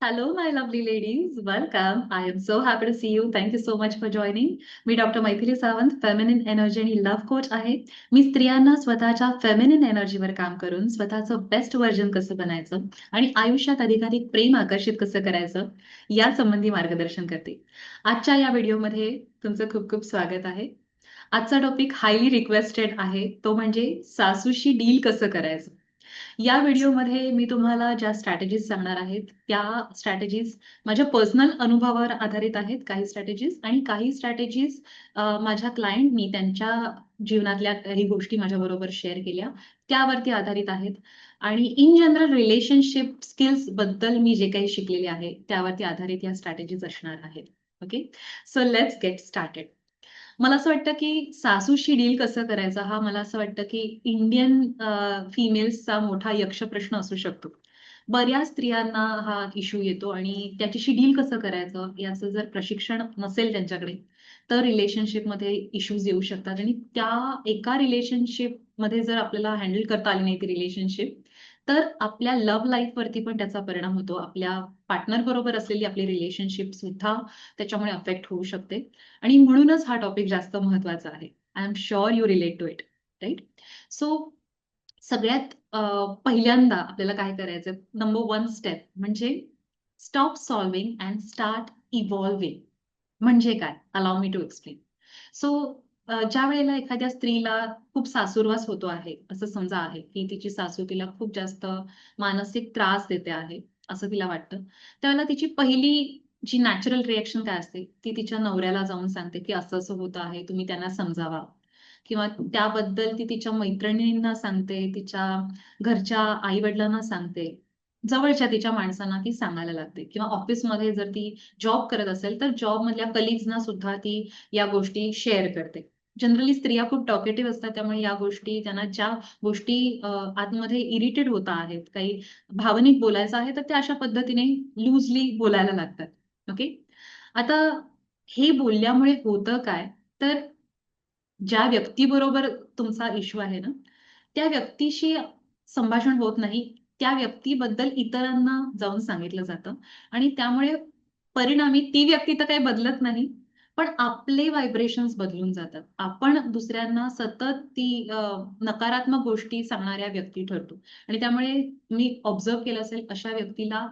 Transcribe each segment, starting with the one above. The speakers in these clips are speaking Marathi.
Hello, my lovely ladies. Welcome. I am so happy to see you. Thank you so much for joining. Me doctor Maithili Sawant, feminine energy आणि लव्ह कोच आहे. मी स्त्रियांना स्वतःच्या फेमिनिन एनर्जीवर काम करून स्वतःचं बेस्ट व्हर्जन कसं बनायचं आणि आयुष्यात अधिकाधिक प्रेम आकर्षित कसं करायचं या संबंधी मार्गदर्शन करते. आजच्या या व्हिडिओमध्ये तुमचं खूप खूप स्वागत आहे. आजचा टॉपिक हायली रिक्वेस्टेड आहे, तो म्हणजे सासूशी डील कसं करायचं. या व्हिडिओमध्ये मी तुम्हाला ज्या स्ट्रॅटेजीज सांगणार आहेत, त्या स्ट्रॅटेजीज माझ्या पर्सनल अनुभवावर आधारित आहेत काही स्ट्रॅटेजीज आणि काही स्ट्रॅटेजीज माझ्या क्लायंटनी त्यांच्या जीवनातल्या काही गोष्टी माझ्याबरोबर शेअर केल्या, त्यावरती आधारित आहेत. आणि इन जनरल रिलेशनशिप स्किल्स बद्दल मी जे काही शिकलेले आहे, त्यावरती आधारित या स्ट्रॅटेजीज असणार आहेत. Okay, so let's get started. मला असं वाटतं की सासूशी डील कसं करायचं हा मला असं वाटतं की इंडियन फिमेल्सचा मोठा यक्षप्रश्न असू शकतो. बऱ्याच स्त्रियांना हा इश्यू येतो आणि त्याच्याशी डील कसं करायचं याचं जर प्रशिक्षण नसेल त्यांच्याकडे तर रिलेशनशिपमध्ये इश्यूज येऊ शकतात आणि त्या एका रिलेशनशिपमध्ये जर आपल्याला हँडल करता आली नाही ती रिलेशनशिप तर आपल्या लव्ह लाईफवरती पण त्याचा परिणाम होतो. आपल्या पार्टनर बरोबर असलेली आपली रिलेशनशिप सुद्धा त्याच्यामुळे अफेक्ट होऊ शकते. आणि म्हणूनच हा टॉपिक जास्त महत्वाचा आहे. I am sure you relate to it, right? So सगळ्यात पहिल्यांदा आपल्याला काय करायचं, नंबर 1 स्टेप म्हणजे stop solving and start evolving. म्हणजे काय? Allow me to explain. So ज्या वेळेला एखाद्या स्त्रीला खूप सासुरवास होतो आहे, असं समजा आहे, की तिची सासू तिला खूप जास्त मानसिक त्रास देते आहे, असं तिला वाटतं. त्यावेळेला तिची पहिली जी नॅचरल रिएक्शन काय असते, ती तिच्या नवऱ्याला जाऊन सांगते, की असं-असं होत आहे, तुम्ही त्यांना समजावा. किंवा त्याबद्दल ती तिच्या मैत्रिणींना सांगते, तिच्या घरच्या आई-वडिलांना सांगते. जवळच्या तिच्या माणसांना ती सांगायला लागते किंवा ऑफिसमध्ये जर ती जॉब करत असेल, तर जॉबमधल्या कलीग्सना सुद्धा ती या गोष्टी शेअर करते. जनरली स्त्रिया खूप टॉकेटिव्ह असतात, त्यामुळे या गोष्टी त्यांना ज्या गोष्टी आतमध्ये इरिटेट होत आहेत, काही भावनिक बोलायचं आहे, तर त्या अशा पद्धतीने लूजली बोलायला लागतात. ओके. आता हे बोलल्यामुळे होतं काय, तर ज्या व्यक्तीबरोबर तुमचा इश्यू आहे ना, त्या व्यक्तीशी संभाषण होत नाही. त्या व्यक्तीबद्दल इतरांना जाऊन सांगितलं जातं आणि त्यामुळे परिणामी ती व्यक्ती तर काही बदलत नाही, पण आपले व्हायब्रेशन्स बदलून जातात. आपण दुसऱ्यांना सतत ती नकारात्मक गोष्टी सांगणाऱ्या व्यक्ती ठरतो आणि त्यामुळे मी ऑब्झर्व्ह केलं असेल अशा व्यक्तीला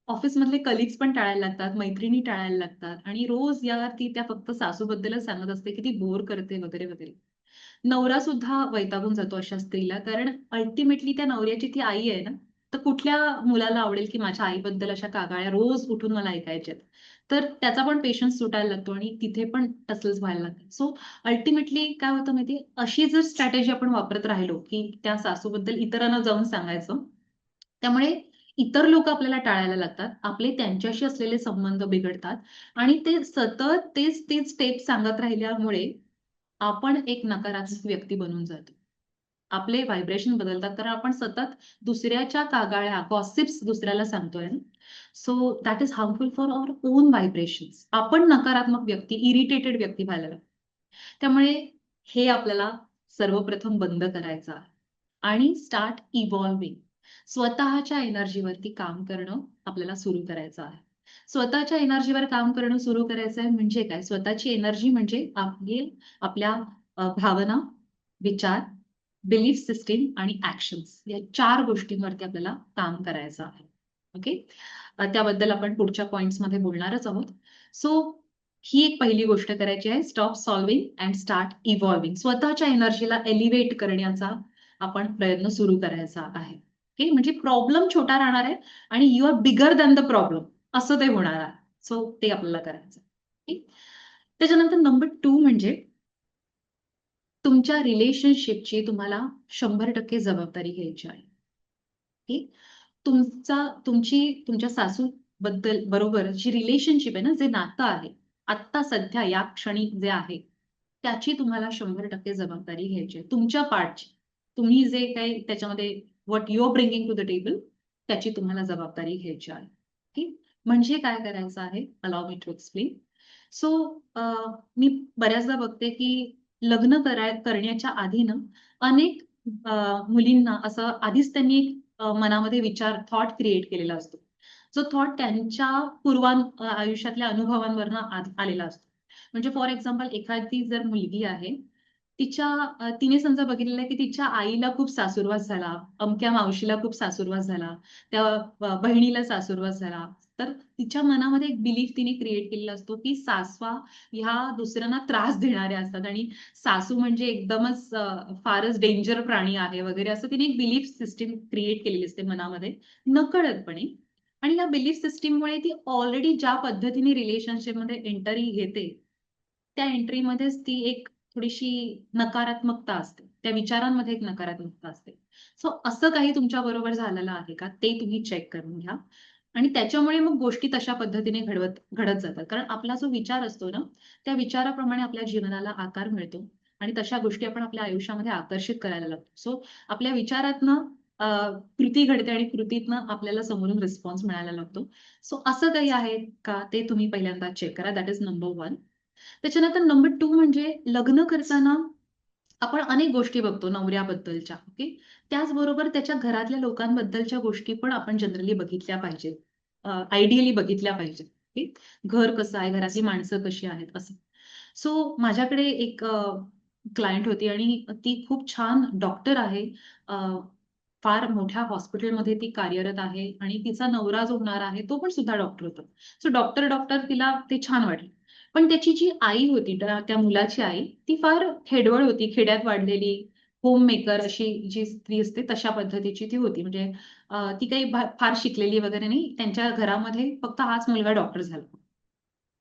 ऑफिसमधले कलीग्स पण टाळायला लागतात, मैत्रिणी टाळायला लागतात आणि रोज या ती त्या फक्त सासूबद्दलच सांगत असते, की ती बोर करते वगैरे, वगैरे. नवरा सुद्धा वैतागून जातो अशा स्त्रीला, कारण अल्टिमेटली त्या नवऱ्याची ती आई आहे ना, तर कुठल्या मुलाला आवडेल, की माझ्या आईबद्दल अशा कागाळ्या रोज उठून मला ऐकायच्यात. तर त्याचा पण पेशन्स सुटायला लागतो आणि तिथे पण टसल्स व्हायला लागतात. सो अल्टिमेटली काय होतं माहितीये, अशी जर स्ट्रॅटेजी आपण वापरत राहिलो, की त्या सासूबद्दल इतरांना जाऊन सांगायचं, त्यामुळे इतर लोकं आपल्याला टाळायला लागतात. आपले त्यांच्याशी असलेले संबंध बिघडतात आणि ते सतत तेच स्टेप सांगत राहिल्यामुळे आपण एक नकारात्मक व्यक्ती बनून जातो. आपले व्हायब्रेशन बदलतात कारण आपण सतत दुसऱ्याच्या कागाळ्या, गॉसिप्स दुसऱ्याला सांगतोय ना. So that is harmful for our own vibrations. आपण नकारात्मक व्यक्ती, इरिटेटेड व्यक्ती व्हायला लागतो. त्यामुळे हे आपल्याला सर्वप्रथम बंद करायचं आहे आणि स्टार्ट इव्हॉल्विंग. स्वतःच्या एनर्जीवरती काम करणं आपल्याला सुरू करायचं आहे. स्वतःच्या एनर्जीवर काम करणं सुरू करायचं आहे म्हणजे काय? स्वतःची एनर्जी म्हणजे आपल्या भावना, विचार, बिलीफ सिस्टीम आणि ॲक्शन्स या 4 गोष्टींवरती आपल्याला काम करायचं आहे. ओके. त्याबद्दल आपण पुढच्या पॉइंट्समध्ये बोलणारच आहोत. सो ही एक पहिली गोष्ट करायची आहे. Stop solving and start evolving. स्वतःच्या एनर्जीला एलिव्हेट करण्याचा आपण प्रयत्न सुरू करायचा आहे. ओके. म्हणजे प्रॉब्लेम छोटा राहणार आहे आणि you are bigger than the problem असं ते होणार आहे. सो ते आपल्याला करायचं. ओके. त्याच्यानंतर नंबर 2 म्हणजे तुमच्या रिलेशनशिपची तुम्हाला 100% जबाबदारी घ्यायची आहे. ओके. तुमच्या सासूबद्दल बरोबर जी रिलेशनशिप आहे ना, जे नातं आहे, आत्ता सध्या या क्षणी जे आहे, त्याची तुम्हाला 100% जबाबदारी घ्यायची आहे. तुमच्या पार्टची. तुम्ही जे काही त्याच्यामध्ये what you are bringing to the table त्याची तुम्हाला जबाबदारी घ्यायची आहे. ओके. म्हणजे काय करायचं आहे? Allow me to explain. So मी बऱ्याचदा बघते, की लग्न करण्याच्या आधी ना, अनेक मुलींना असं आधीच त्यांनी मनामध्ये विचार थॉट क्रिएट केलेला असतो. जो थॉट त्यांच्या आयुष्यातल्या अनुभवांवरनं आलेला असतो. म्हणजे फॉर एक्झाम्पल एखादी जर मुलगी आहे, तिने समजा बघितलेलं आहे, की तिच्या आईला खूप सासुरवास झाला, अमक्या मावशीला खूप सासुरवास झाला, त्या बहिणीला सासुरवास झाला. तर तिच्या मनामध्ये एक बिलीफ तिने क्रिएट केलेला असतो, की सासवा ह्या दुसऱ्यांना त्रास देणाऱ्या असतात आणि सासू म्हणजे एकदमच फारच डेंजर प्राणी आहे वगैरे असं तिने एक बिलीफ सिस्टीम क्रिएट केलेली असते मनामध्ये नकळतपणे. आणि या बिलीफ सिस्टीममुळे ती ऑलरेडी ज्या पद्धतीने रिलेशनशिपमध्ये एंट्री घेते, त्या एंट्रीमध्येच ती एक थोडीशी नकारात्मकता असते. त्या विचारांमध्ये एक नकारात्मकता असते. सो असं काही तुमच्या बरोबर झालेलं आहे का? ते तुम्ही चेक करून घ्या. आणि त्याच्यामुळे मग गोष्टी तशा पद्धतीने घडत जातात. कारण आपला जो विचार असतो ना, त्या विचाराप्रमाणे आपल्या जीवनाला आकार मिळतो आणि तशा गोष्टी आपण आपल्या आयुष्यामध्ये आकर्षित करायला लागतो. सो आपल्या विचारातनं कृती घडते आणि कृतीतनं आपल्याला समोरून रिस्पॉन्स मिळायला लागतो. सो असं काही आहे का? ते तुम्ही पहिल्यांदा चेक करा. That is number 1. त्याच्यानंतर नंबर 2 म्हणजे लग्न करताना आपण अनेक गोष्टी बघतो नवऱ्याबद्दलच्या, ओके. त्याचबरोबर त्याच्या घरातल्या लोकांबद्दलच्या गोष्टी पण आपण जनरली बघितल्या पाहिजेत. आयडियली बघितल्या पाहिजेत, ओके. घर कसं आहे, घरातली माणसं कशी आहेत असं. सो माझ्याकडे एक क्लायंट होती आणि ती खूप छान डॉक्टर आहे. अ, फार मोठ्या हॉस्पिटलमध्ये ती कार्यरत आहे आणि तिचा नवरा जो होणार आहे, तो पण सुद्धा डॉक्टर होता. सो डॉक्टर तिला ते छान वाटलं. पण त्याची जी आई होती, त्या मुलाची आई, ती फार खेडवळ होती, खेड्यात वाढलेली, होम मेकर अशी जी स्त्री असते तशा पद्धतीची ती होती. म्हणजे ती काही फार शिकलेली वगैरे नाही. त्यांच्या घरामध्ये फक्त हाच मुलगा डॉक्टर झाला.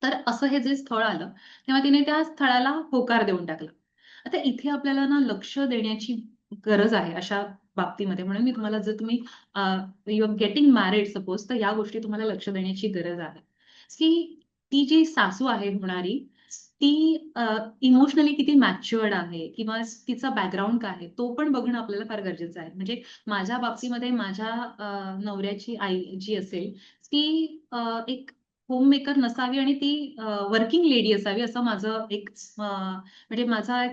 तर असं हे जे स्थळ आलं, तेव्हा तिने त्या स्थळाला होकार देऊन टाकला. आता इथे आपल्याला ना लक्ष देण्याची गरज आहे अशा बाबतीमध्ये. म्हणून मी तुम्हाला जर तुम्ही you are getting married suppose, तर या गोष्टी तुम्हाला लक्ष देण्याची गरज आहे, की ती जी सासू आहे होणारी, ती इमोशनली किती मॅच्युअर्ड आहे किंवा तिचा बॅकग्राऊंड काय आहे, तो पण बघणं आपल्याला फार गरजेचं आहे. म्हणजे माझ्या बाबतीमध्ये माझ्या नवऱ्याची आई जी असेल, ती एक होममेकर नसावी आणि ती वर्किंग लेडी असावी असं माझं एक म्हणजे माझा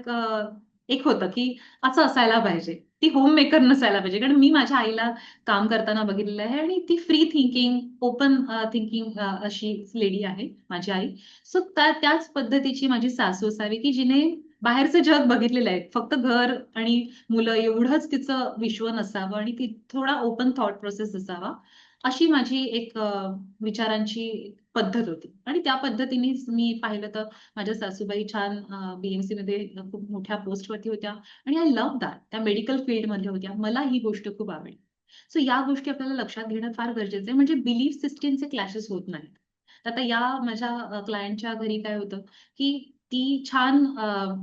एक होतं, की असं असायला पाहिजे. ती होममेकर नसायला पाहिजे. कारण मी माझ्या आईला काम करताना बघितलेलं आहे आणि ती फ्री थिंकिंग, ओपन थिंकिंग अशी लेडी आहे माझी आई. सो त्याच पद्धतीची माझी सासू असावी, की जिने बाहेरचं जग बघितलेलं आहे. फक्त घर आणि मुलं एवढंच तिचं विश्व नसावं आणि ती थोडा ओपन थॉट प्रोसेस असावा. अशी माझी एक विचारांची पद्धत होती आणि त्या पद्धतीनेच मी पाहिलं तर माझ्या सासूबाई छान बी-एम-सीमध्ये खूप मोठ्या पोस्टवरती होत्या आणि आय लव्ह दॅट. त्या मेडिकल फील्डमधल्या होत्या. मला ही गोष्ट खूप आवडली. सो या गोष्टी आपल्याला लक्षात घेणं फार गरजेचं आहे. म्हणजे बिलीफ सिस्टमचे क्लॅशेस होत नाहीत. तर आता या माझ्या क्लायंटच्या घरी काय होतं, की ती छान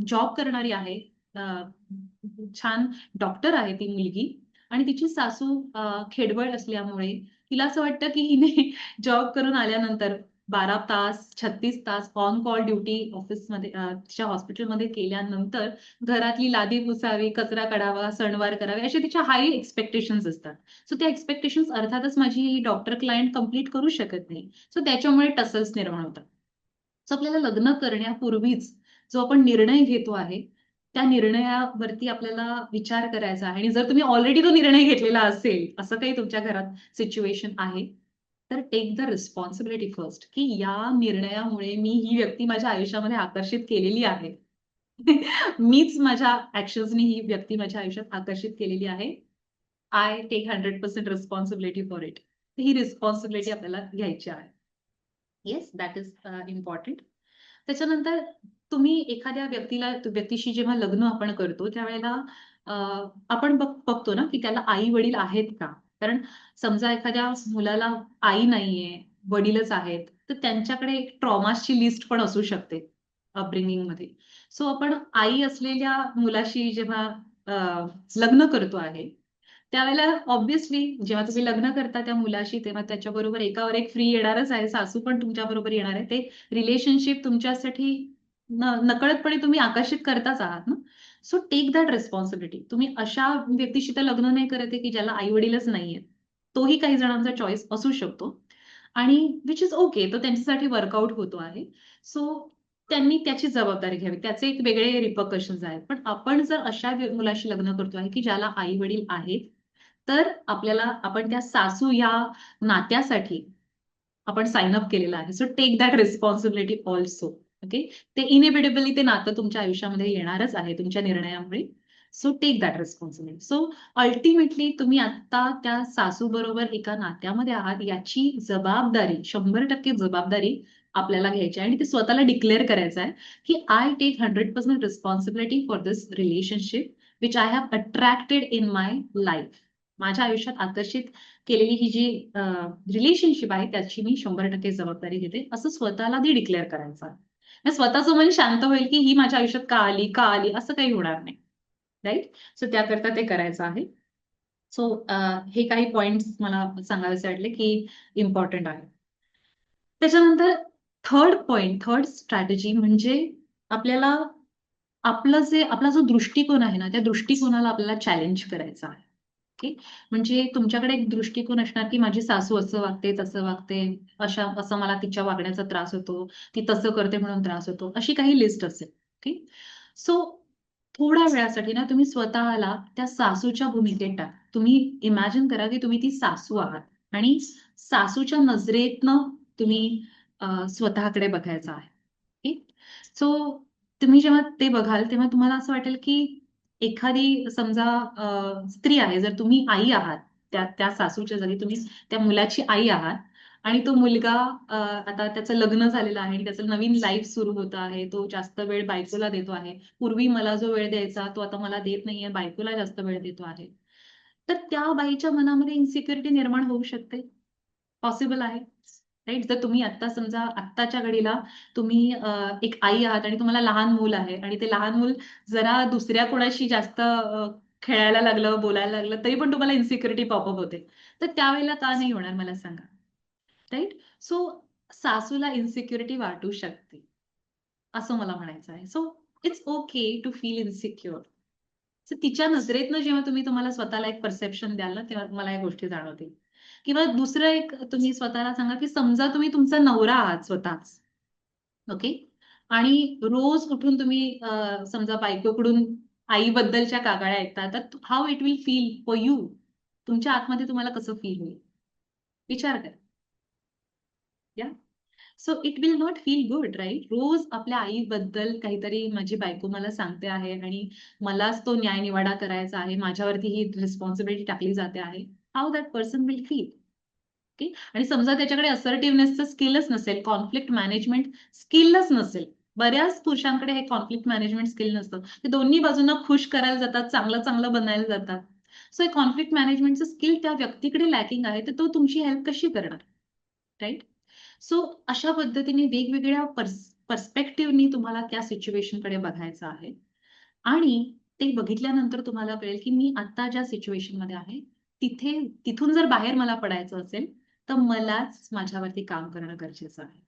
जॉब करणारी आहे. अ, छान डॉक्टर आहे ती मुलगी आणि तिची सासू खेडवळ असल्यामुळे तिला असं वाटतं, की हिने जॉब करून आल्यानंतर 12 तास, 36 तास ऑन कॉल ड्युटी ऑफिसमध्ये तिच्या हॉस्पिटलमध्ये केल्यानंतर घरातली लादी पुसावी, कचरा काढावा, सणवार करावे, अशा तिच्या हाय एक्स्पेक्टेशन्स असतात. सो त्या एक्स्पेक्टेशन्स अर्थातच माझी डॉक्टर क्लायंट कंप्लीट करू शकत नाही. सो त्याच्यामुळे टसल्स निर्माण होतात. सो आपल्याला लग्न करण्यापूर्वीच जो आपण निर्णय घेतो आहे, त्या निर्णयावरती आपल्याला विचार करायचा आहे आणि जर तुम्ही ऑलरेडी तो निर्णय घेतलेला असेल, असं काही तुमच्या घरात सिच्युएशन आहे, तर टेक द रिस्पॉन्सिबिलिटी फर्स्ट, की या निर्णयामुळे मी ही व्यक्ती माझ्या आयुष्यामध्ये आकर्षित केलेली आहे. मीच माझ्या ॲक्शन्सनी ही व्यक्ती माझ्या आयुष्यात आकर्षित केलेली आहे. I take 100% responsibility for it. ही रिस्पॉन्सिबिलिटी आपल्याला घ्यायची आहे. Yes, that is important. त्याच्यानंतर तुम्ही एखाद्या व्यक्तीशी जेव्हा लग्न आपण करतो, त्यावेळेला अ, आपण बघतो ना, की त्याला आई-वडील आहेत का? कारण समजा एखाद्या मुलाला आई नाहीये, वडीलच आहेत, तर त्यांच्याकडे एक ट्रॉमाची लिस्ट पण असू शकते अपब्रिंगिंगमध्ये. सो आपण आई असलेल्या मुलाशी जेव्हा अ, लग्न करतो आहे, त्यावेळेला ऑब्व्हियसली जेव्हा तुम्ही लग्न करता त्या मुलाशी, तेव्हा त्याच्याबरोबर एकावर एक फ्री येणारच आहे. सासू पण तुमच्याबरोबर येणार आहे. ते रिलेशनशिप तुमच्यासाठी नकळतपणे तुम्ही आकर्षित करताच आहात ना. So take that responsibility. तुम्ही अशा व्यक्तीशी तर लग्न नाही करत आहे, की ज्याला आई-वडीलच नाहीयेत. तोही काही जणांचा चॉईस असू शकतो आणि व्हिच इज ओके. तो त्यांच्यासाठी वर्कआउट होतो आहे. सो त्यांनी त्याची जबाबदारी घ्यावी. त्याचे एक वेगळे रिपरकशन्स आहेत. पण आपण जर अशा मुलाशी लग्न करतोय की ज्याला आई-वडील आहेत, तर आपण त्या सासू या नात्यासाठी आपण साइन अप केलेलं आहे. So take that responsibility also. Okay. ते इनएव्हिटेबली ते नातं तुमच्या आयुष्यामध्ये येणारच आहे तुमच्या निर्णयामुळे. So take that responsibility. So ultimately तुम्ही आता त्या सासूबरोबर एका नात्यामध्ये आहात याची जबाबदारी 100% जबाबदारी आपल्याला घ्यायची आहे आणि ते स्वतःला डिक्लेअर करायचं आहे, की I take 100% responsibility for this relationship which I have attracted in my life. माझ्या आयुष्यात आकर्षित केलेली ही जी रिलेशनशिप आहे त्याची मी 100% जबाबदारी घेते, असं स्वतःला ती डिक्लेअर करायचं आहे. मग स्वतःचं मन शांत होईल, की ही माझ्या आयुष्यात का आली, का आली असं काही होणार नाही. राइट? सो त्याकरता ते करायचं आहे. सो हे काही पॉइंट्स मला सांगावेसे वाटले, की इम्पोर्टंट आहे. त्याच्यानंतर थर्ड स्ट्रॅटेजी म्हणजे आपल्याला आपला जो दृष्टिकोन आहे ना, त्या दृष्टिकोनाला आपल्याला चॅलेंज करायचा आहे. ओके. म्हणजे तुमच्याकडे एक दृष्टिकोन असणार, की माझी सासू असं वागते, तसं वागते, असं मला तिच्या वागण्याचा त्रास होतो, ती तसं करते म्हणून त्रास होतो, अशी काही लिस्ट असेल. ओके. सो थोड्या वेळासाठी ना तुम्ही स्वतःला त्या सासूच्या भूमिकेत टाका. तुम्ही इमॅजिन करा, की तुम्ही ती सासू आहात आणि सासूच्या नजरेतनं तुम्ही स्वतःकडे बघायचं आहे. ओके. सो तुम्ही जेव्हा ते बघाल, तेव्हा तुम्हाला असं वाटेल, की एखादी समजा स्त्री आहे, जर तुम्ही आई आहात, त्या त्या सासूच्या जागी तुम्ही त्या मुलाची आई आहात आणि तो मुलगा आता त्याचं लग्न झालेलं आहे आणि त्याचं नवीन लाईफ सुरू होतं आहे. तो जास्त वेळ बायकोला देतो आहे. पूर्वी मला जो वेळ द्यायचा, तो आता मला देत नाहीये, बायकोला जास्त वेळ देतो आहे. तर त्या बाईच्या मनामध्ये इन्सिक्युरिटी निर्माण होऊ शकते. पॉसिबल आहे. राइट? जर तुम्ही आता समजा आत्ताच्या घडीला तुम्ही एक आई आहात आणि तुम्हाला लहान मूल आहे आणि ते लहान मूल जरा दुसऱ्या कोणाशी जास्त खेळायला लागलं, बोलायला लागलं, तरी पण तुम्हाला इन्सिक्युरिटी पॉपअप होते. तर त्यावेळेला का नाही होणार मला सांगा? राइट? सो सासूला इन्सिक्युरिटी वाटू शकते, असं मला म्हणायचं आहे. So it's okay to feel insecure. So तिच्या नजरेतनं जेव्हा तुम्हाला स्वतःला एक परसेप्शन द्याल ना, तेव्हा तुम्हाला या गोष्टी जाणवतील. किंवा दुसरं एक तुम्ही स्वतःला सांगा, की समजा तुम्ही तुमचा नवरा आहात स्वतःच. ओके. आणि रोज उठून तुम्ही समजा बायकोकडून आईबद्दलच्या कागाळ्या ऐकता, तर how it will feel for you? तुमच्या आतमध्ये तुम्हाला कसं फील होईल? विचार करा. Yeah. So it will not feel good, right? रोज आपल्या आईबद्दल काहीतरी माझी बायको मला सांगते आहे आणि मलाच तो न्यायनिवाडा करायचा आहे. माझ्यावरती ही रिस्पॉन्सिबिलिटी टाकली जाते आहे. How that person will feel? Okay. आणि समजा त्याच्याकडे असर्टिव्हनेसचं स्किलच नसेल, कॉन्फ्लिक्ट मॅनेजमेंट स्किलच नसेल. बऱ्याच पुरुषांकडे हे कॉन्फ्लिक्ट मॅनेजमेंट स्किल नसतं. ते दोन्ही बाजूंना खुश करायला जातात, चांगलं-चांगलं बनायला जातात. सो हे कॉन्फ्लिक्ट मॅनेजमेंटचं स्किल त्या व्यक्तीकडे लॅकिंग आहे, तर तो तुमची हेल्प कशी करणार? राइट? सो अशा पद्धतीने वेगवेगळ्या पर्स्पेक्टिव्हनी तुम्हाला त्या सिच्युएशनकडे बघायचं आहे. आणि ते बघितल्यानंतर तुम्हाला कळेल, की मी आता ज्या सिच्युएशनमध्ये आहे, तिथून जर बाहेर मला पडायचं असेल, तर मलाच माझ्यावरती काम करणं गरजेचं आहे.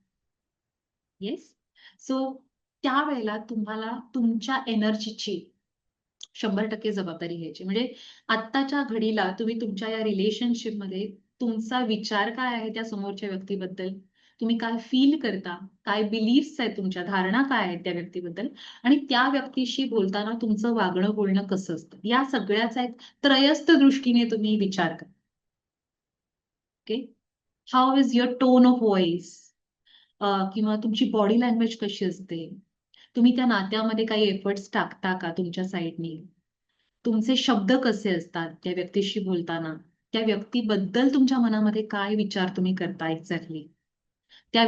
येस? सो त्यावेळेला तुम्हाला तुमच्या एनर्जीची 100% जबाबदारी घ्यायची. म्हणजे आत्ताच्या घडीला तुम्ही तुमच्या या रिलेशनशिपमध्ये तुमचा विचार काय आहे त्या समोरच्या व्यक्तीबद्दल? तुम्ही काय फील करता? काय बिलीफ्स आहेत तुमच्या, धारणा काय आहेत त्या व्यक्तीबद्दल? आणि त्या व्यक्तीशी बोलताना तुमचं वागणं, बोलणं कसं असतं? या सगळ्याचा एक त्रयस्थ दृष्टीने तुम्ही विचार करा. Okay. How is your tone of voice? किंवा तुमची बॉडी लँग्वेज कशी असते? तुम्ही त्या नात्यामध्ये काही एफर्ट्स टाकता का तुमच्या साइडनी? तुमचे शब्द कसे असतात त्या व्यक्तीशी बोलताना? त्या व्यक्तीबद्दल तुमच्या मनामध्ये काय विचार तुम्ही करता एक्झॅक्टली? त्या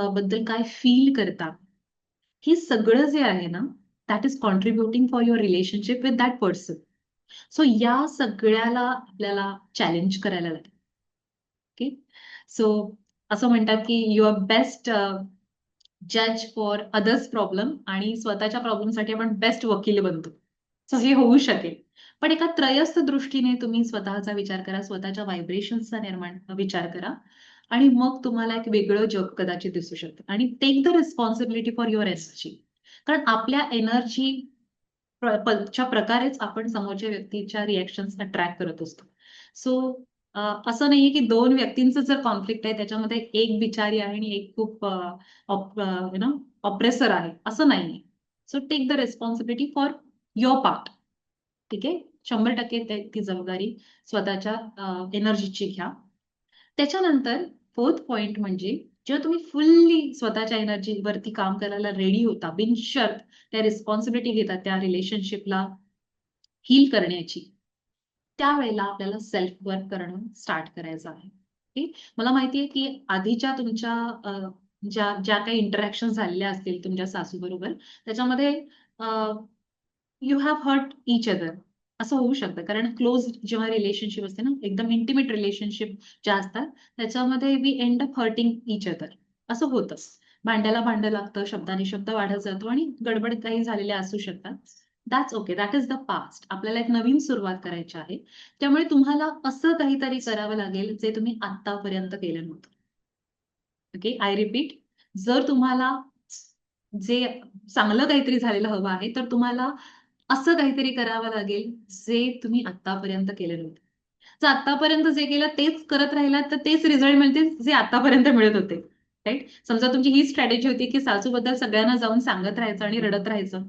बद्दल काय फील करता? हे सगळं जे आहे ना, that is contributing for your relationship with that person. So या सगळ्याला आपल्याला चॅलेंज करायला लागेल. ओके. सो असं म्हणतात, की युअर बेस्ट जज फॉर अदर्स प्रॉब्लेम आणि स्वतःच्या प्रॉब्लेमसाठी आपण बेस्ट वकील बनतो. सो हे होऊ शकेल. पण एका त्रयस्थ दृष्टीने तुम्ही स्वतःचा विचार करा, स्वतःच्या व्हायब्रेशन्सचा विचार करा आणि मग तुम्हाला एक वेगळं जग कदाचित दिसू शकतं. आणि take the responsibility for your energy. कारण आपल्या एनर्जी च्या प्रकारेच आपण समोरच्या व्यक्तीच्या रिएक्शन्स अट्रॅक्ट करत असतो. सो असं नाहीये की दोन व्यक्तींचं जर कॉन्फ्लिक्ट आहे त्याच्यामध्ये एक बिचारी आहे आणि एक खूप यु नो ऑप्रेसर आहे, असं नाहीये. So take the responsibility for your part. ठीक आहे. 100% ती जबाबदारी स्वतःच्या एनर्जीची घ्या. त्याच्यानंतर फोर्थ पॉइंट म्हणजे जेव्हा तुम्ही फुल्ली स्वतःच्या एनर्जीवरती काम करायला रेडी होता, बिनशर्त त्या रिस्पॉन्सिबिलिटी घेता त्या रिलेशनशिपला हील करण्याची, त्यावेळेला आपल्याला सेल्फ वर्क करणं स्टार्ट करायचं आहे. ओके. मला माहिती आहे की आधीच्या तुमच्या ज्या ज्या काही इंटरॅक्शन झालेल्या असतील तुमच्या सासूबरोबर, त्याच्यामध्ये you have hurt each other असं होऊ शकतं. कारण क्लोज जेव्हा रिलेशनशिप असते ना, एकदम इंटिमेट रिलेशनशिप ज्या असतात, त्याच्यामध्ये we end up hurting each other असं होतंच. भांड्याला भांडं लागतं, शब्दाने शब्द वाढत जातो आणि गडबड काही झालेल्या असू शकतात. That's okay. That is the past. आपल्याला एक नवीन सुरुवात करायची आहे. त्यामुळे तुम्हाला असं काहीतरी करावं लागेल, जे तुम्ही आत्तापर्यंत केलं नव्हतं. ओके. आय रिपीट, जर तुम्हाला जे चांगलं काहीतरी झालेलं हवं आहे, तर तुम्हाला असं काहीतरी करावं लागेल, जे तुम्ही आत्तापर्यंत केलं नव्हतं. जर आत्तापर्यंत जे केलं तेच करत राहिलात, तर तेच रिझल्ट मिळतील जे आत्तापर्यंत मिळत होते. राइट? समजा तुमची ही स्ट्रॅटेजी होती, की सासूबद्दल सगळ्यांना जाऊन सांगत राहायचं आणि रडत राहायचं.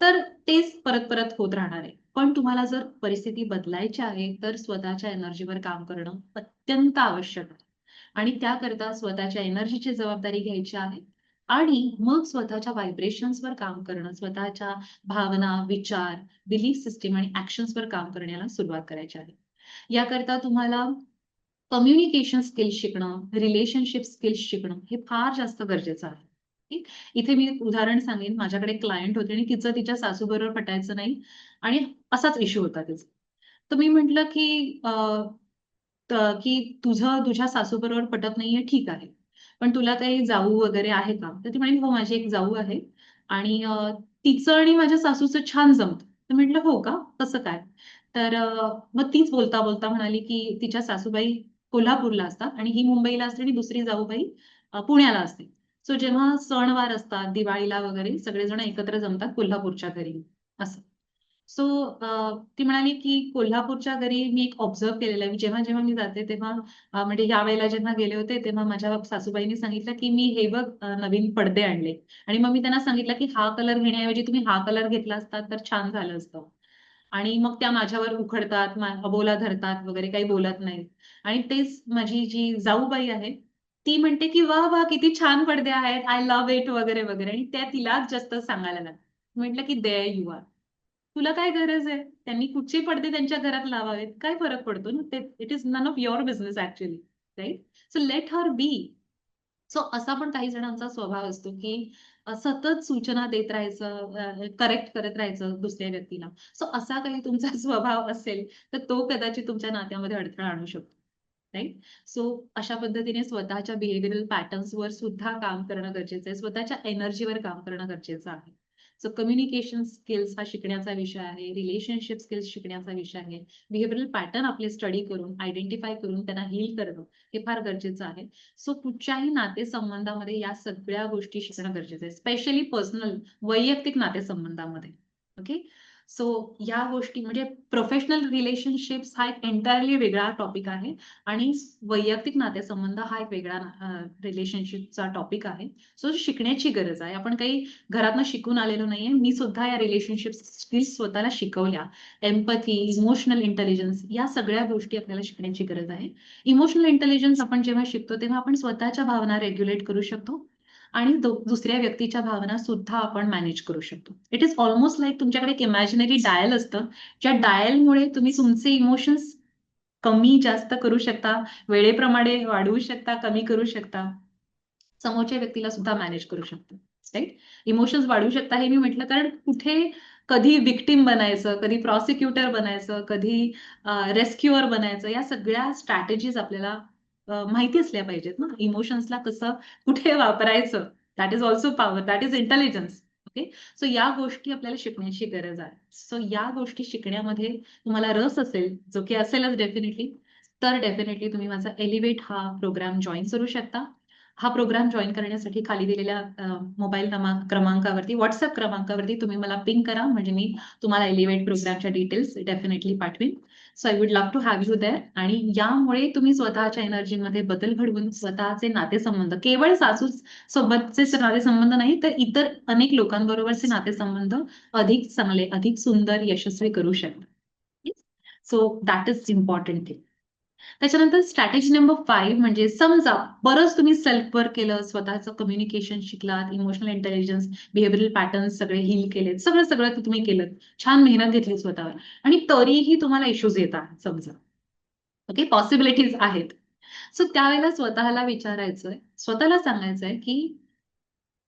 तर तेच परत-परत होत राहणार आहे. पण तुम्हाला जर परिस्थिती बदलायची आहे, तर स्वतःच्या एनर्जीवर काम करणं अत्यंत आवश्यक आहे. आणि त्याकरता स्वतःच्या एनर्जीची जबाबदारी घ्यायची आहे आणि मग स्वतःच्या व्हायब्रेशन्सवर काम करणं, स्वतःच्या भावना, विचार, बिलीफ सिस्टम आणि ॲक्शन्सवर काम करण्याला सुरुवात करायची आहे. याकरता तुम्हाला कम्युनिकेशन स्किल्स शिकणं, रिलेशनशिप स्किल्स शिकणं हे फार जास्त गरजेचं आहे. ठीक. इथे मी एक उदाहरण सांगेन. माझ्याकडे एक क्लायंट होती आणि तिचं तिच्या सासूबरोबर पटायचं नाही आणि असाच इश्यू होता तिचा. तर मी म्हटलं, की "तुझं तुझ्या सासूबरोबर पटत नाहीये, ठीक आहे. पण तुला काही जाऊ वगैरे आहे का?" तर ती म्हणाली, "हो, माझी एक जाऊ आहे आणि तिचं आणि माझ्या सासूचं छान जमतं." तर म्हटलं, "हो का? कसं काय?" तर मग तीच बोलता-बोलता म्हणाली, की तिच्या सासूबाई कोल्हापूरला असतात आणि ही मुंबईला असते आणि दुसरी जाऊबाई पुण्याला असते. सो जेव्हा सणवार असतात, दिवाळीला वगैरे सगळेजण एकत्र जमतात कोल्हापूरच्या घरी, असं. सो ती म्हणाली, की कोल्हापूरच्या घरी मी एक ऑब्झर्व्ह केलेलं आहे. जेव्हा-जेव्हा मी जाते तेव्हा म्हणजे यावेळेला जेव्हा गेले होते, तेव्हा माझ्या सासूबाईंनी सांगितलं, की "मी हे बघ नवीन पडदे आणले." आणि मग मी त्यांना सांगितलं, की "हा कलर घेण्याऐवजी तुम्ही हा कलर घेतला असतात तर छान झालं असतं." आणि मग त्या माझ्यावर उखडतात, अबोला धरतात वगैरे, काही बोलत नाहीत. आणि तेच माझी जी जाऊबाई आहे, ती म्हणते, की "वाह! वाह! किती छान पडदे आहेत. आय लव्ह इट" वगैरे, वगैरे. आणि त्या तिलाच जास्त सांगायला लागल्या. म्हटलं, की "देअर यू आर." तुला काय गरज आहे? त्यांनी कुठचे पडदे त्यांच्या घरात लावावेत? काय फरक पडतो ना? ते it is none of your business actually, right? So let her be. So असा पण काही जणांचा स्वभाव असतो, की सतत सूचना देत राहायचं, करेक्ट करत राहायचं दुसऱ्या व्यक्तीला. सो असा काही तुमचा स्वभाव असेल, तर तो कदाचित तुमच्या नात्यामध्ये अडथळा आणू शकतो. राइट? सो अशा पद्धतीने स्वतःच्या बिहेवियरल पॅटर्न्सवर सुद्धा काम करणं गरजेचं आहे. स्वतःच्या एनर्जीवर काम करणं गरजेचं आहे. सो कम्युनिकेशन स्किल्स हा शिकण्याचा विषय आहे. रिलेशनशिप स्किल्स शिकण्याचा विषय आहे. बिहेवियरल पॅटर्न आपले स्टडी करून, आयडेंटिफाय करून त्यांना हील करणं हे फार गरजेचं आहे. सो कुठच्याही नातेसंबंधामध्ये या सगळ्या गोष्टी शिकणं गरजेचं आहे. स्पेशली पर्सनल वैयक्तिक नातेसंबंधामध्ये. ओके. सो या गोष्टी म्हणजे प्रोफेशनल रिलेशनशिप्स हा एक एंटायरली वेगळा टॉपिक आहे आणि वैयक्तिक नातेसंबंध हा एक वेगळा रिलेशनशिपचा टॉपिक आहे. सो शिकण्याची गरज आहे. आपण काही घरातनं शिकून आलेलो नाहीये. मी सुद्धा या रिलेशनशिप स्किल्स स्वतःला शिकवल्या. एम्पॅथी, इमोशनल इंटेलिजन्स या सगळ्या गोष्टी आपल्याला शिकण्याची गरज आहे. इमोशनल इंटेलिजन्स आपण जेव्हा शिकतो, तेव्हा आपण स्वतःच्या भावना रेग्युलेट करू शकतो आणि दुसऱ्या व्यक्तीच्या भावना सुद्धा आपण मॅनेज करू शकतो. इट इस अल्मोस्ट लाइक तुमच्याकडे एक इमॅजिनरी डायल असतं, ज्या डायलमुळे तुम्ही तुमचे इमोशन्स कमी जास्त करू शकता, वेळेप्रमाणे वाढवू शकता, कमी करू शकता. समोरच्या व्यक्तीला सुद्धा मॅनेज करू शकता. राइट? इमोशन्स वाढवू शकता हे मी म्हटलं कारण कुठे कधी व्हिक्टिम बनायचं, कधी प्रॉसिक्युटर बनायचं, कधी रेस्क्युअर बनायचं, या सगळ्या स्ट्रॅटेजीज आपल्याला माहिती असल्या पाहिजेत ना. इमोशन्सला कसं कुठे वापरायचं. That is also power, that is intelligence. Okay. So या गोष्टी आपल्याला शिकण्याची गरज आहे. सो या गोष्टी शिकण्यामध्ये तुम्हाला रस असेल, जो की असेलच डेफिनेटली, तर डेफिनेटली तुम्ही माझा एलिव्हेट हा प्रोग्राम जॉइन करू शकता. हा प्रोग्राम जॉइन करण्यासाठी खाली दिलेल्या मोबाईल क्रमांकावरती, WhatsApp क्रमांकावरती तुम्ही मला पिंग करा, म्हणजे मी तुम्हाला एलिव्हेट प्रोग्रामच्या डिटेल्स डेफिनेटली पाठवीन. So I would love to have you there. आणि यामुळे तुम्ही स्वतःच्या एनर्जीमध्ये बदल घडवून स्वतःचे नातेसंबंध, केवळ सासू सोबतचे नातेसंबंध नाही, तर इतर अनेक लोकांबरोबरचे नातेसंबंध अधिक चांगले, अधिक सुंदर, यशस्वी करू शकता. So that is important thing. त्याच्यानंतर स्ट्रॅटेजी नंबर 5 म्हणजे समजा बरंच तुम्ही सेल्फ वर्क केलं, स्वतःचं कम्युनिकेशन शिकलात, इमोशनल इंटेलिजन्स, बिहेव्हिअरल पॅटर्न्स सगळे हील केलेत, सगळं सगळं ते तुम्ही केलं, छान मेहनत घेतली स्वतःवर आणि तरीही तुम्हाला इश्यूज येतात समजा. ओके, पॉसिबिलिटीज आहेत. सो त्यावेळेला स्वतःला विचारायचंय, स्वतःला सांगायचंय की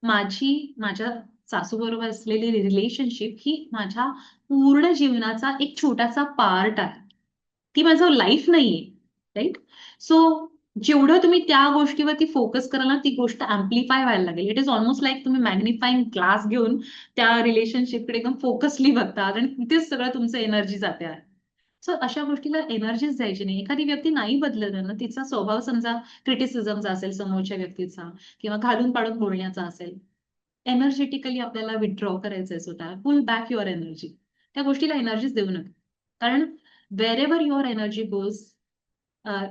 माझ्या सासूबरोबर असलेली रिलेशनशिप ही माझ्या पूर्ण जीवनाचा एक छोटासा पार्ट आहे. ती माझं लाईफ नाहीये. राइट? सो जेवढं तुम्ही त्या गोष्टीवरती फोकस कराल ना, ती गोष्ट अँप्लिफाय व्हायला लागेल. इट इज ऑलमोस्ट लाइक तुम्ही मॅग्निफाइंग ग्लास घेऊन त्या रिलेशनशिपकडे एकदम फोकसली बघतात आणि तिथेच सगळं तुमचं एनर्जी जाते आहे. सो अशा गोष्टीला एनर्जीच द्यायची नाही. एखादी व्यक्ती नाही बदललं ना, तिचा स्वभाव समजा क्रिटिसिझमचा असेल समोरच्या व्यक्तीचा किंवा घालून पाडून बोलण्याचा असेल, एनर्जेटिकली आपल्याला विथड्रॉ करायचंय स्वतःला. Pull back your energy. त्या गोष्टीला एनर्जीच देऊ नका. कारण wherever your energy goes,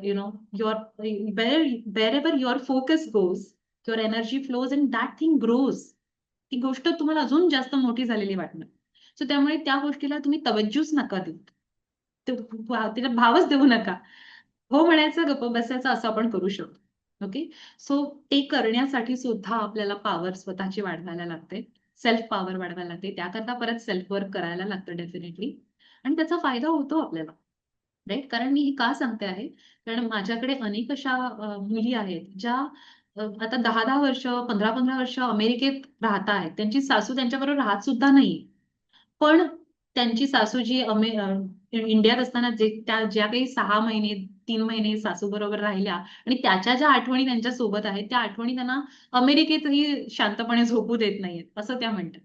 you know, your wherever your focus goes, your energy flows and that thing grows. ती गोष्ट तुम्हाला अजून जास्त मोठी झालेली वाटणार. सो त्यामुळे त्या गोष्टीला तुम्ही तवज्जूच नका देऊ. तिला भावच देऊ नका. हो म्हणायचं, गप्प बसायचं असं आपण करू शकतो. ओके. सो ते करण्यासाठी सुद्धा आपल्याला पॉवर स्वतःची वाढवायला लागते. सेल्फ पॉवर वाढवायला लागते. त्याकरता परत सेल्फ वर्क करायला लागतं डेफिनेटली. आणि त्याचा फायदा होतो आपल्याला. राइट? कारण मी हे का सांगते आहे, कारण माझ्याकडे अनेक अशा मुली आहेत, ज्या आता 10-10 वर्ष, 15-15 वर्ष अमेरिकेत राहत आहेत. त्यांची सासू त्यांच्याबरोबर राहत सुद्धा नाही. पण त्यांची सासू जी इंडियात असताना त्या ज्या काही 6 महिने, 3 महिने सासूबरोबर राहिल्या आणि त्याच्या ज्या आठवणी त्यांच्या सोबत आहेत, त्या आठवणी त्यांना अमेरिकेतही शांतपणे झोपू देत नाहीयेत, असं त्या म्हणतात.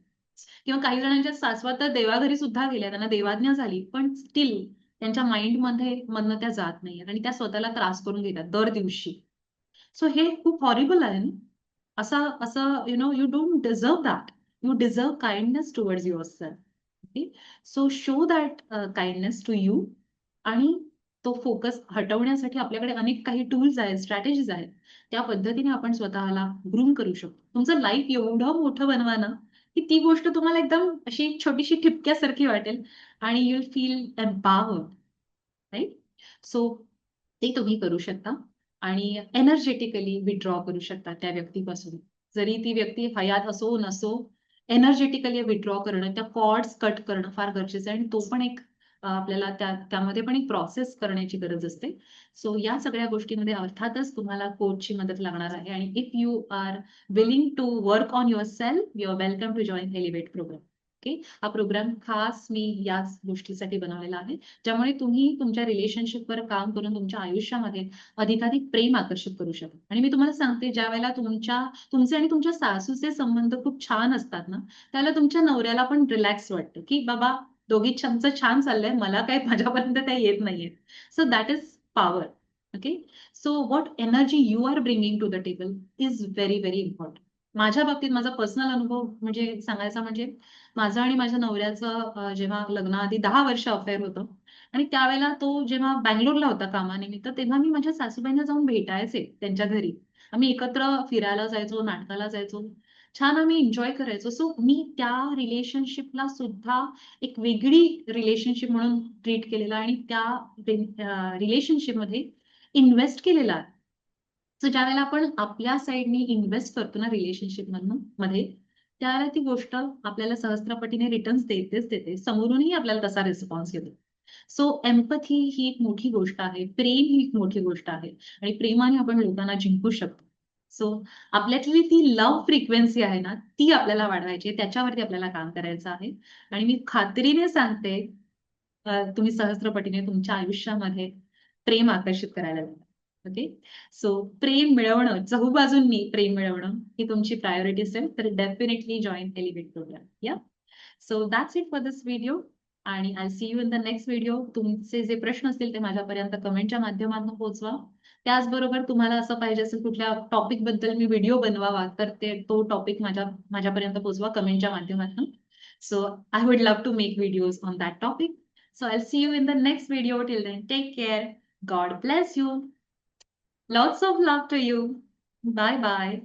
किंवा काही जणांच्या सासवा तर देवाघरी सुद्धा गेल्या, त्यांना देवाज्ञा झाली, पण स्टिल त्यांच्या माइंडमध्ये मधनं त्या जात नाहीयेत आणि त्या स्वतःला त्रास करून घेतात दर दिवशी. सो हे खूप हॉरिबल आहे ना. असं असं you don't deserve that. You deserve kindness towards yourself. Okay. So show that kindness to you. आणि तो फोकस हटवण्यासाठी आपल्याकडे अनेक काही टूल्स आहेत, स्ट्रॅटेजीज आहेत. त्या पद्धतीने आपण स्वतःला ग्रूम करू शकतो. तुमचं लाईफ एवढं मोठं बनवा ना, की ती गोष्ट तुम्हाला एकदम अशी छोटीशी ठिपक्यासारखी वाटेल आणि you will feel empowered. Right? So ते तुम्ही करू शकता आणि एनर्जेटिकली विथड्रॉ करू शकता त्या व्यक्तीपासून. जरी ती व्यक्ती हयात असो नसो, एनर्जेटिकली विथड्रॉ करणं, त्या कॉर्ड्स कट करणं फार गरजेचं आहे आणि तो पण एक आपल्याला त्यामध्ये पण एक प्रोसेस करण्याची गरज असते. सो या सगळ्या गोष्टींमध्ये अर्थातच तुम्हाला कोचची मदत लागणार आहे आणि if you are willing to work on yourself, you are welcome to join elevate program. Okay. हा प्रोग्राम खास मी याच गोष्टीसाठी बनवलेला आहे. ज्यामुळे तुम्ही तुमच्या रिलेशनशिपवर काम करून तुमच्या आयुष्यामध्ये अधिकाधिक प्रेम आकर्षित करू शकाल. आणि मी तुम्हाला सांगते, ज्यावेळेला तुमचे आणि तुमच्या सासूचे संबंध खूप छान असतात ना, त्यावेळेला तुमच्या नवऱ्याला पण रिलॅक्स वाटतं, की बाबा दोघींचं छान चाललंय, मला काय माझ्यापर्यंत काही येत नाहीये. So that is power. Okay. So what energy you are bringing to the table is very, very important. माझ्या बाबतीत माझा पर्सनल अनुभव म्हणजे सांगायचा म्हणजे माझं आणि माझ्या नवऱ्याचं जेव्हा लग्नाआधी 10 वर्ष अफेअर होतं आणि त्यावेळेला तो जेव्हा बंगलोरला होता कामानिमित्त, तेव्हा मी माझ्या सासूबाईंना जाऊन भेटायचे त्यांच्या घरी. आम्ही एकत्र फिरायला जायचो, नाटकाला जायचो. छान आम्ही एन्जॉय करायचो. सो मी त्या रिलेशनशिपला सुद्धा एक वेगळी रिलेशनशिप म्हणून ट्रीट केलेलं आणि त्या रिलेशनशिपमध्ये इन्व्हेस्ट केलेला आहे. सो ज्यावेळेला आपण आपल्या साइडनी इन्व्हेस्ट करतो ना रिलेशनशिप मध्ये, त्यावेळेला ती गोष्ट आपल्याला सहस्त्रपटीने रिटर्न्स देतेच देते. समोरूनही आपल्याला तसा रिस्पॉन्स येतो. सो एम्पॅथी ही एक मोठी गोष्ट आहे. प्रेम ही एक मोठी गोष्ट आहे आणि प्रेमाने आपण लोकांना जिंकू शकतो. सो आपल्यातली ती लव्ह फ्रिक्वेन्सी आहे ना, ती आपल्याला वाढवायची आहे. त्याच्यावरती आपल्याला काम करायचं आहे. आणि मी खात्रीने सांगते, तुम्ही सहस्त्रपटीने तुमच्या आयुष्यामध्ये प्रेम आकर्षित करायला लागणार. ओके. सो प्रेम मिळवणं, चहूबाजूंनी प्रेम मिळवणं ही तुमची प्रायोरिटी असेल तर definitely join elevate program. Yeah. So that's it for this video आणि I see you in the next video. तुमचे जे प्रश्न असतील ते माझ्यापर्यंत कमेंटच्या माध्यमातून पोहोचवा. त्याचबरोबर तुम्हाला असं पाहिजे असेल कुठल्या टॉपिक बद्दल मी व्हिडिओ बनवावा, तर तो टॉपिक माझ्यापर्यंत पोहोचवा कमेंटच्या माध्यमातून. So I would love to make videos on that topic. So I'll see you in the next video. Till then, take care. God bless you. Lots of love to you. Bye bye.